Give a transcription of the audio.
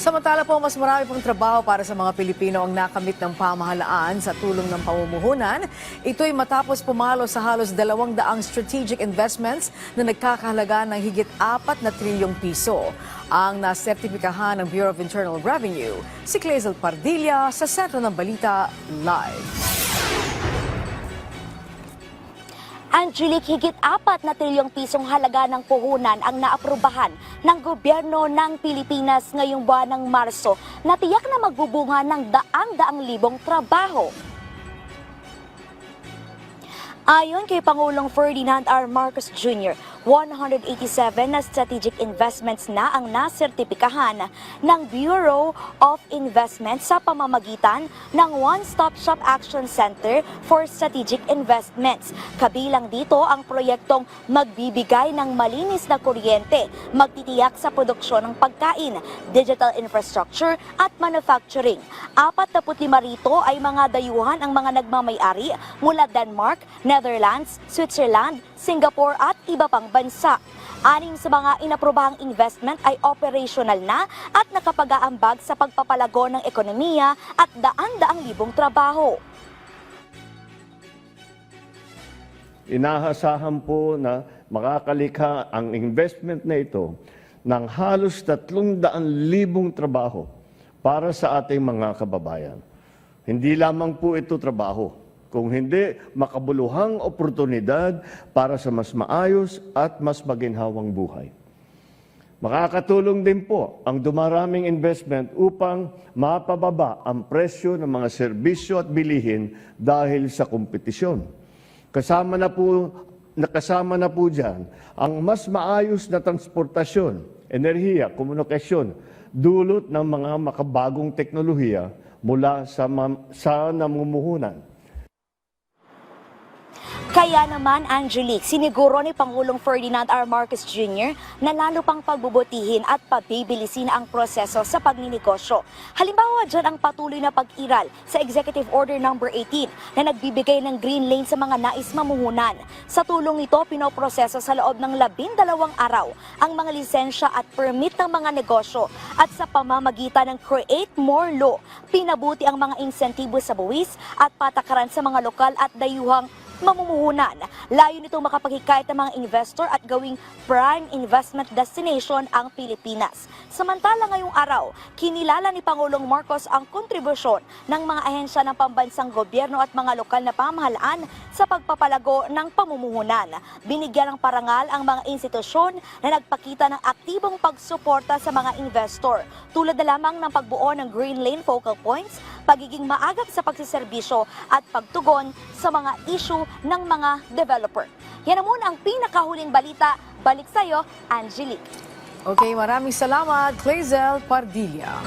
Samantala po, mas marami pong trabaho para sa mga Pilipino ang nakamit ng pamahalaan sa tulong ng pamumuhunan. Ito'y matapos pumalo sa halos 200 strategic investments na nagkakahalaga ng higit 4 na trilyong piso. Ang nasertipikahan ng Bureau of Internal Revenue, si Clazel Pardilla sa Sentro ng Balita Live. Angelique, higit 4 na trilyong pisong halaga ng puhunan ang naaprubahan ng gobyerno ng Pilipinas ngayong buwan ng Marso na tiyak na magbubunga ng daang-daang libong trabaho. Ayon kay Pangulong Ferdinand R. Marcos Jr., 187 na strategic investments na ang nasertipikahan ng Bureau of Investment sa pamamagitan ng One-Stop Shop Action Center for Strategic Investments. Kabilang dito ang proyektong magbibigay ng malinis na kuryente, magtitiyak sa produksyon ng pagkain, digital infrastructure at manufacturing. 45 rito ay mga dayuhan ang mga nagmamay-ari mula Denmark, Netherlands, Switzerland, Singapore at iba pang bansa. 6 sa mga inaprobahang investment ay operational na at nakapag-aambag sa pagpapalago ng ekonomiya at daan-daang libong trabaho. Inahasahan po na makakalikha ang investment na ito ng halos 300,000 trabaho para sa ating mga kababayan. Hindi lamang po ito trabaho, kung hindi makabuluhang oportunidad para sa mas maayos at mas maginhawang buhay. Makakatulong din po ang dumaraming investment upang mapababa ang presyo ng mga serbisyo at bilihin dahil sa kompetisyon. Kasama na po dyan ang mas maayos na transportasyon, enerhiya, komunikasyon, dulot ng mga makabagong teknolohiya mula sa namumuhunan. Kaya naman, Angelique, siniguro ni Pangulong Ferdinand R. Marcos Jr. na lalo pang pagbubutihin at pabibilisin ang proseso sa pagninegosyo. Halimbawa dyan ang patuloy na pag-iral sa Executive Order No. 18 na nagbibigay ng green lane sa mga nais mamuhunan. Sa tulong nito, pinoproseso sa loob ng 12 araw ang mga lisensya at permit ng mga negosyo at sa pamamagitan ng Create More Law, pinabuti ang mga insentibo sa buwis at patakaran sa mga lokal at dayuhang mamumuhunan. Layo nito makapaghikayat ng mga investor at gawing prime investment destination ang Pilipinas. Samantala ngayong araw, kinilala ni Pangulong Marcos ang kontribusyon ng mga ahensya ng pambansang gobyerno at mga lokal na pamahalaan sa pagpapalago ng pamumuhunan. Binigyan ng parangal ang mga institusyon na nagpakita ng aktibong pagsuporta sa mga investor, tulad na lamang ng pagbuo ng Green Lane Focal Points, pagiging maagap sa pagsiserbisyo at pagtugon sa mga issue ng mga developer. Yan na muna ang pinakahuling balita. Balik sa'yo, Angelique. Okay, maraming salamat, Clazel Pardilla.